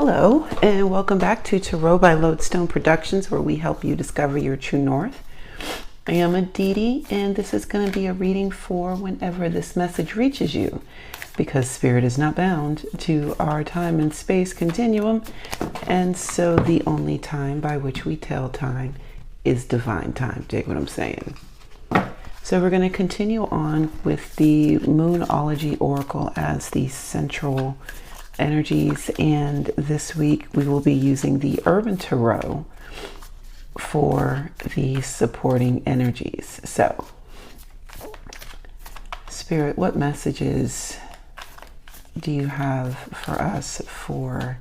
Hello, and welcome back to Tarot by Lodestone Productions, where we help you discover your true north. I am Aditi, and this is going to be a reading for whenever this message reaches you, because Spirit is not bound to our time and space continuum, and so the only time by which we tell time is divine time. Dig what I'm saying? So we're going to continue on with the Moonology Oracle as the central energies, and this week we will be using the Urban Tarot for the supporting energies. So, Spirit, what messages do you have for us for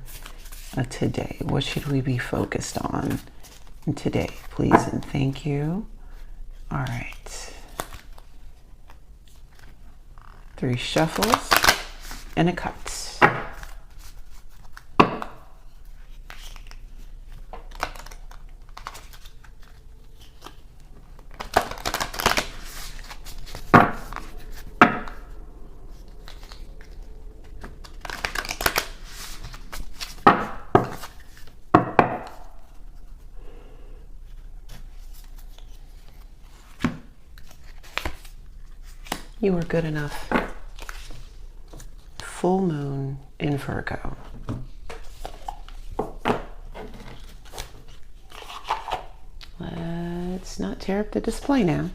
today? What should we be focused on today, please and thank you? All right. 3 shuffles and a cut. You are good enough. Full moon in Virgo. Let's not tear up the display now.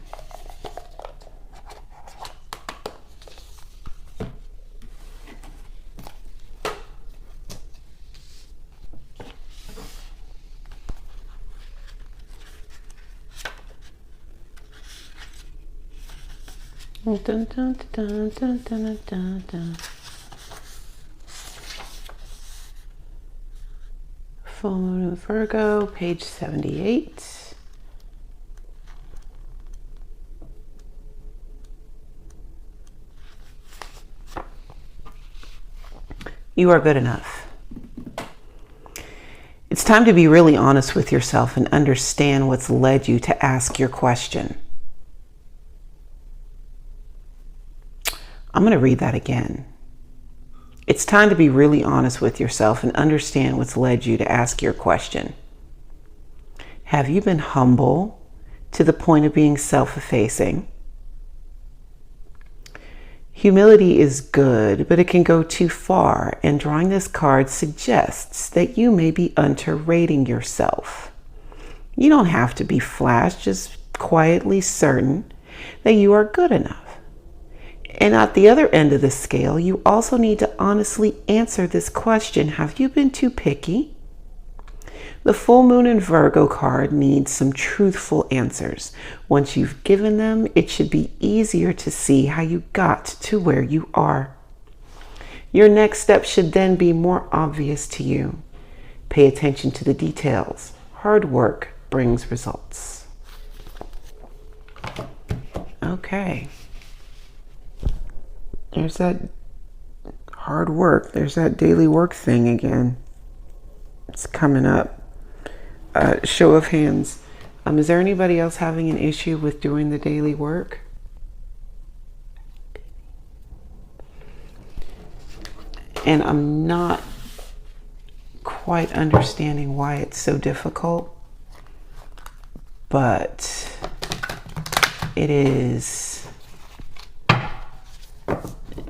Dun, dun, dun, dun, dun, dun, dun, dun. Full moon in Virgo, page 78. You are good enough. It's time to be really honest with yourself and understand what's led you to ask your question. I'm going to read that again. It's time to be really honest with yourself and understand what's led you to ask your question. Have you been humble to the point of being self-effacing? Humility is good, but it can go too far, and drawing this card suggests that you may be underrating yourself. You don't have to be flash, just quietly certain that you are good enough. And at the other end of the scale, you also need to honestly answer this question. Have you been too picky? The full moon in Virgo card needs some truthful answers. Once you've given them, it should be easier to see how you got to where you are. Your next step should then be more obvious to you. Pay attention to the details. Hard work brings results. Okay. There's that hard work. There's that daily work thing again. It's coming up. Show of hands. Is there anybody else having an issue with doing the daily work? And I'm not quite understanding why it's so difficult, but it is.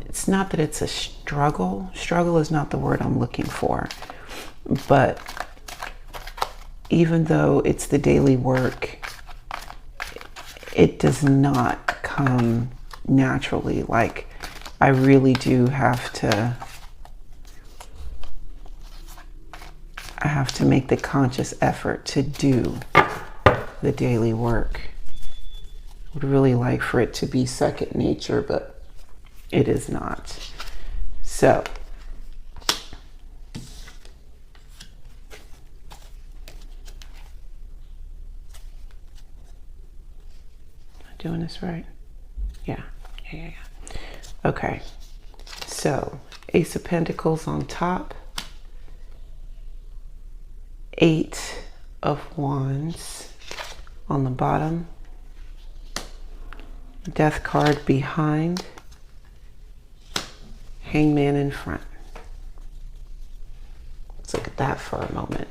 It's not that it's a struggle. Struggle is not the word I'm looking for. But even though it's the daily work, it does not come naturally. Like, I really do have to make the conscious effort to do the daily work. I would really like for it to be second nature, but it is not. So, am I doing this right? Yeah. Okay. So, Ace of Pentacles on top, 8 of Wands on the bottom, Death card behind, Hangman in front. Let's look at at that for a moment.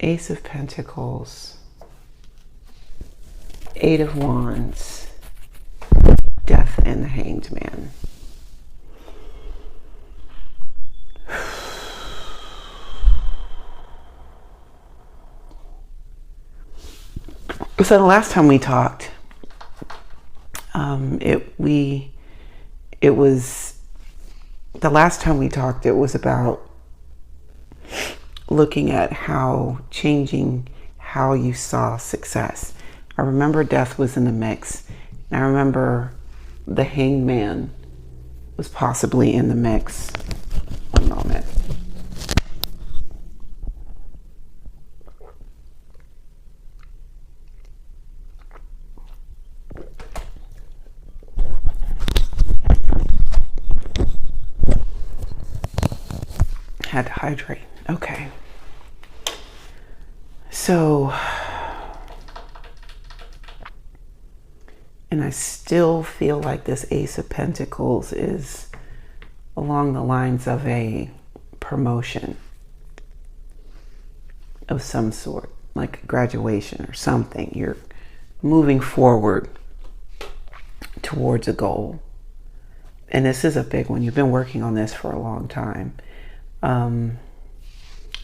Ace of Pentacles, Eight of Wands, Death, and the Hanged Man. So the last time we talked, it was about looking at changing how you saw success. I remember death was in the mix. And I remember the Hanged Man was possibly in the mix. One moment. Had to hydrate. Okay. So, and I still feel like this Ace of Pentacles is along the lines of a promotion of some sort, like graduation or something. You're moving forward towards a goal. And this is a big one. You've been working on this for a long time.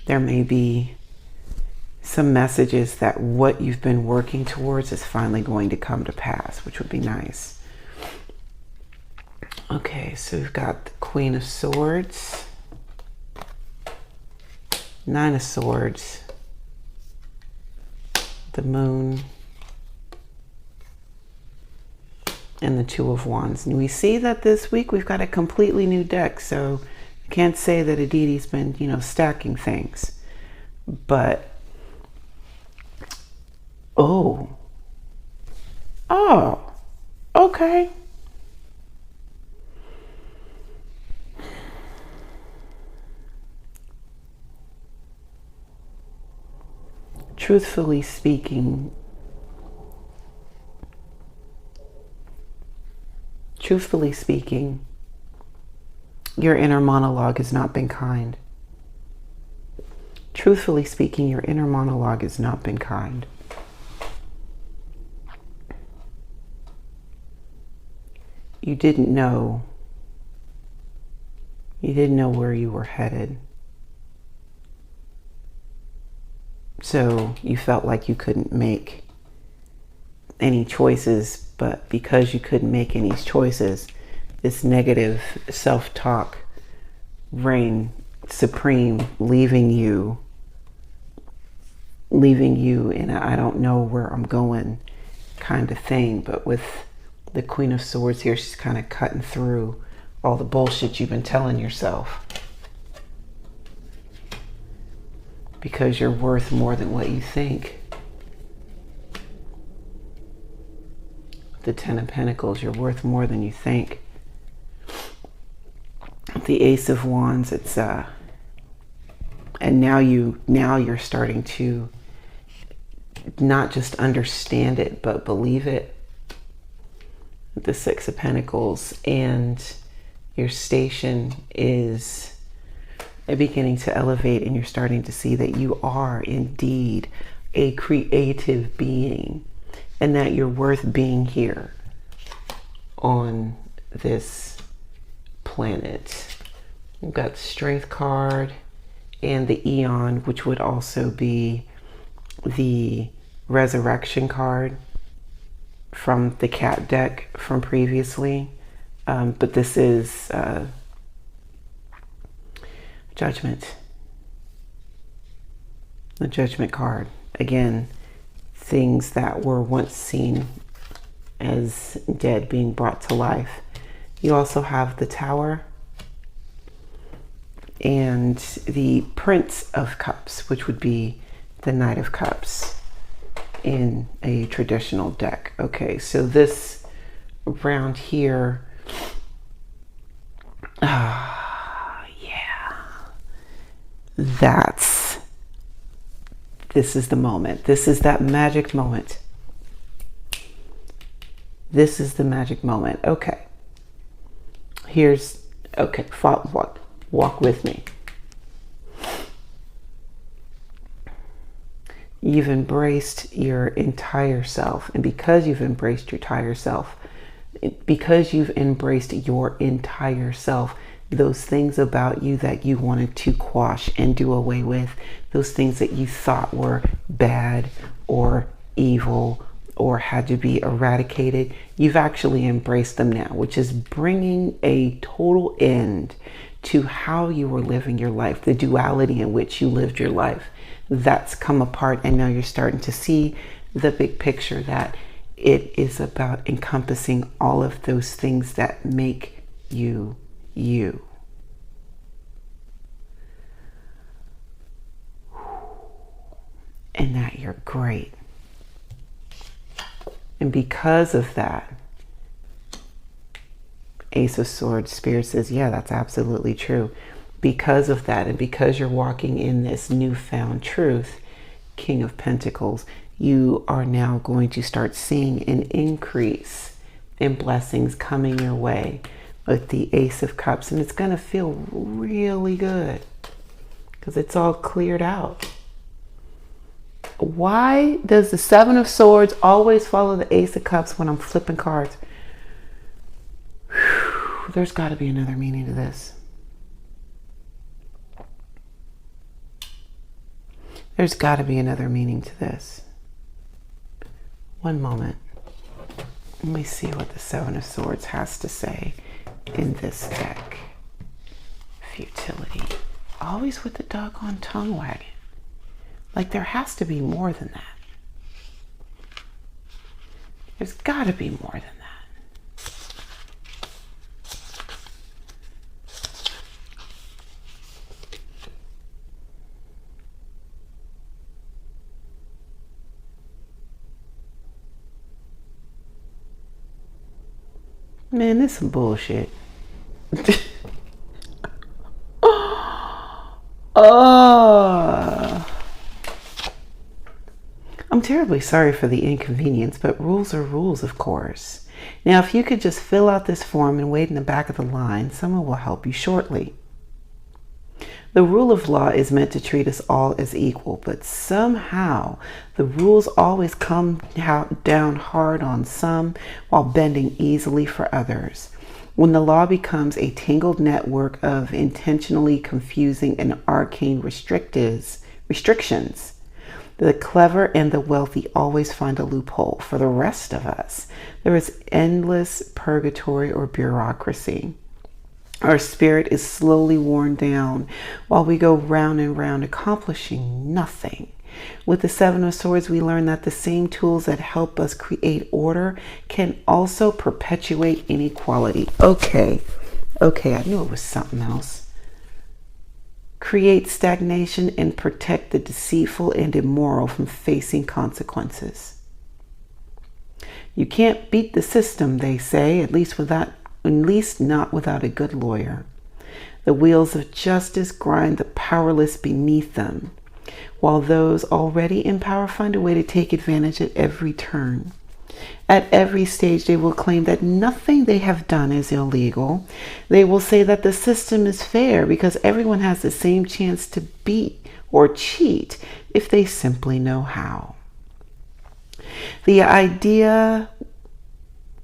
There may be some messages that what you've been working towards is finally going to come to pass, which would be nice. Okay, so we've got the Queen of Swords, Nine of Swords, the Moon, and the Two of Wands. And we see that this week we've got a completely new deck, so I can't say that Aditi's been, stacking things. But, oh, okay. Truthfully speaking, your inner monologue has not been kind. Truthfully speaking, your inner monologue has not been kind. You didn't know where you were headed. So you felt like you couldn't make any choices, but because you couldn't make any choices, this negative self-talk reigned supreme, leaving you in a I don't know where I'm going kind of thing. But with the Queen of Swords here, she's kind of cutting through all the bullshit you've been telling yourself, because you're worth more than what you think. The Ten of Pentacles, you're worth more than you think. The Ace of Wands, it's and now you're starting to not just understand it, but believe it. The Six of Pentacles, and your station is beginning to elevate, and you're starting to see that you are indeed a creative being, and that you're worth being here on this planet. We've got the Strength card and the Eon, which would also be the Resurrection card from the cat deck from previously. But this is Judgment. The Judgment card. Again, things that were once seen as dead being brought to life. You also have the Tower and the Prince of Cups, which would be the Knight of Cups in a traditional deck. Okay, so this round here, this is the moment. This is that magic moment. This is the magic moment. Okay. Here's Okay, walk with me. You've embraced your entire self. And because you've embraced your entire self, those things about you that you wanted to quash and do away with, those things that you thought were bad or evil or had to be eradicated, you've actually embraced them now, which is bringing a total end to how you were living your life, the duality in which you lived your life. That's come apart, and now you're starting to see the big picture, that it is about encompassing all of those things that make you you. And that you're great. And because of that, Ace of Swords, Spirit says, yeah, that's absolutely true. Because of that, and because you're walking in this newfound truth, King of Pentacles, you are now going to start seeing an increase in blessings coming your way with the Ace of Cups. And it's going to feel really good because it's all cleared out. Why does the Seven of Swords always follow the Ace of Cups when I'm flipping cards? Whew, there's got to be another meaning to this. There's got to be another meaning to this. One moment. Let me see what the Seven of Swords has to say in this deck. Futility. Always with the doggone tongue wagging. Like there has to be more than that. There's got to be more than that. Man, this is some bullshit. Oh, I'm terribly sorry for the inconvenience, but rules are rules, of course. Now, if you could just fill out this form and wait in the back of the line, someone will help you shortly. The rule of law is meant to treat us all as equal, but somehow the rules always come down hard on some while bending easily for others. When the law becomes a tangled network of intentionally confusing and arcane restrictions, the clever and the wealthy always find a loophole. For the rest of us, there is endless purgatory or bureaucracy. Our spirit is slowly worn down while we go round and round, accomplishing nothing. With the Seven of Swords, we learn that the same tools that help us create order can also perpetuate inequality. Okay, I knew it was something else. Create stagnation and protect the deceitful and immoral from facing consequences. You can't beat the system, they say, at least not without a good lawyer. The wheels of justice grind the powerless beneath them, while those already in power find a way to take advantage at every turn. At every stage, they will claim that nothing they have done is illegal. They will say that the system is fair because everyone has the same chance to beat or cheat if they simply know how. The idea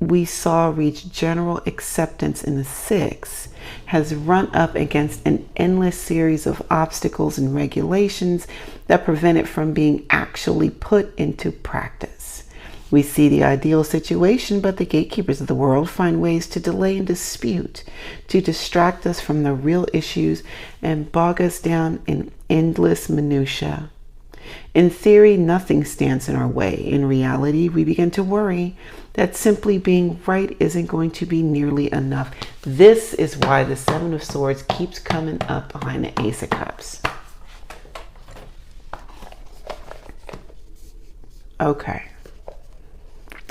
we saw reach general acceptance in the Six has run up against an endless series of obstacles and regulations that prevent it from being actually put into practice. We see the ideal situation, but the gatekeepers of the world find ways to delay and dispute, to distract us from the real issues and bog us down in endless minutiae. In theory, nothing stands in our way. In reality, we begin to worry that simply being right isn't going to be nearly enough. This is why the Seven of Swords keeps coming up behind the Ace of Cups. Okay.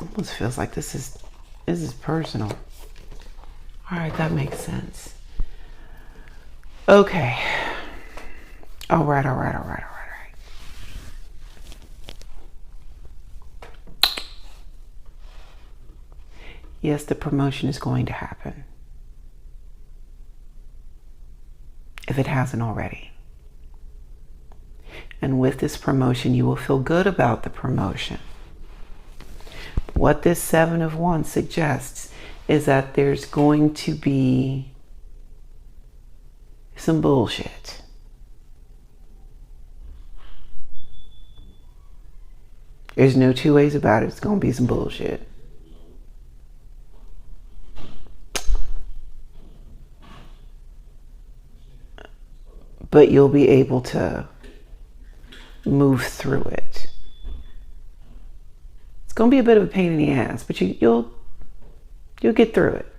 Almost feels like this is personal. All right, that makes sense. Okay. All right. Yes, the promotion is going to happen. if it hasn't already. And with this promotion, you will feel good about the promotion. What this Seven of Wands suggests is that there's going to be some bullshit. There's no two ways about it. It's going to be some bullshit. But you'll be able to move through it. It's going to be a bit of a pain in the ass, but you'll get through it.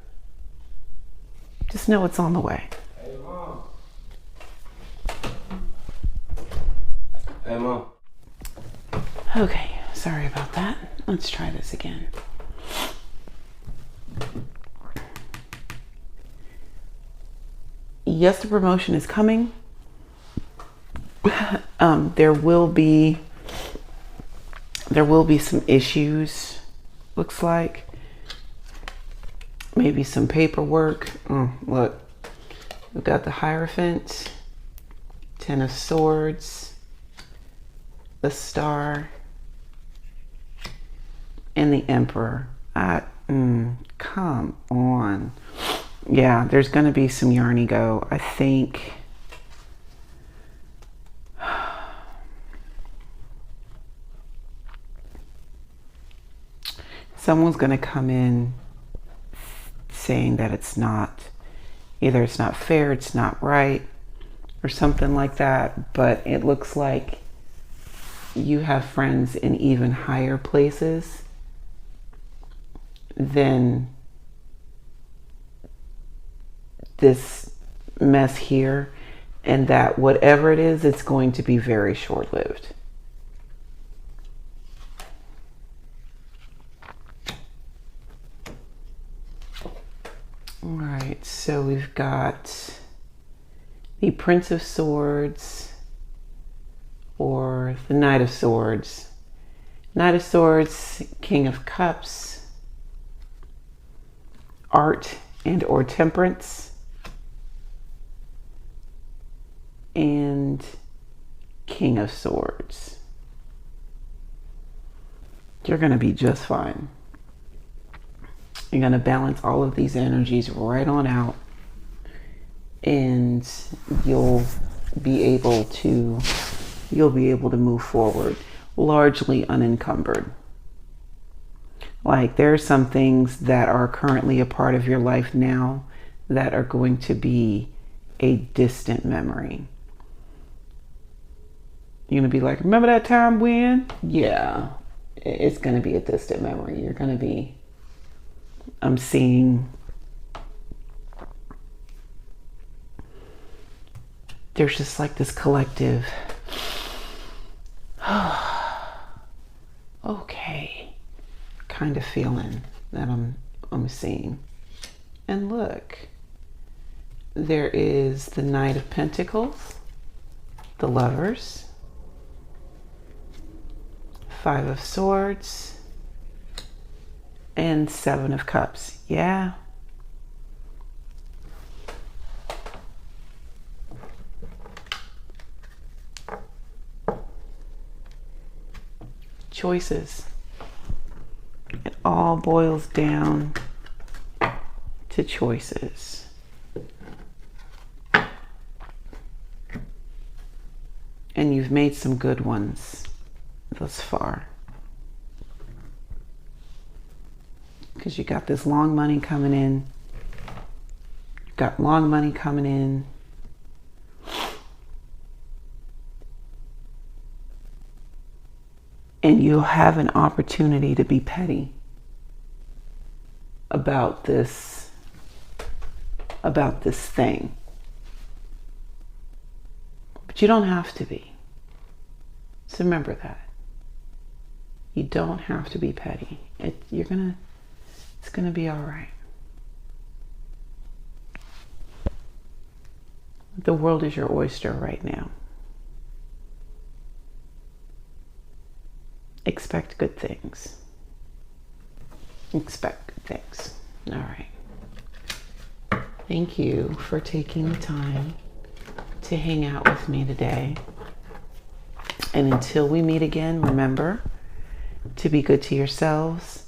Just know it's on the way. Hey, Mom. Hey, Mom. Okay, sorry about that. Let's try this again. Yes, the promotion is coming. There will be some issues, looks like. Maybe some paperwork. Look, we've got the Hierophant, Ten of Swords, the Star, and the Emperor. Come on. Yeah, there's going to be some yarny go, I think. Someone's going to come in saying that it's not fair, it's not right, or something like that. But it looks like you have friends in even higher places than this mess here, and that whatever it is, it's going to be very short-lived. All right, so we've got the Prince of Swords or the Knight of Swords. Knight of Swords, King of Cups, Art and or Temperance, and King of Swords. You're going to be just fine. You're going to balance all of these energies right on out, and you'll be able to move forward largely unencumbered. Like, there are some things that are currently a part of your life now that are going to be a distant memory. You're going to be like, remember that time when? Yeah, it's going to be a distant memory. You're going to be, I'm seeing, there's just like this collective, okay, kind of feeling that I'm seeing. And look, there is the Knight of Pentacles, the Lovers, Five of Swords, and Seven of Cups. Yeah. Choices. It all boils down to choices. And you've made some good ones thus far. Because you got this long money coming in. You've got long money coming in. And you'll have an opportunity to be petty about this thing. But you don't have to be. So remember that. You don't have to be petty. It's gonna be all right. The world is your oyster right now. Expect good things. Expect good things. All right. Thank you for taking the time to hang out with me today. And until we meet again, remember to be good to yourselves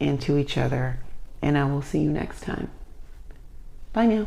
and to each other. And I will see you next time. Bye now.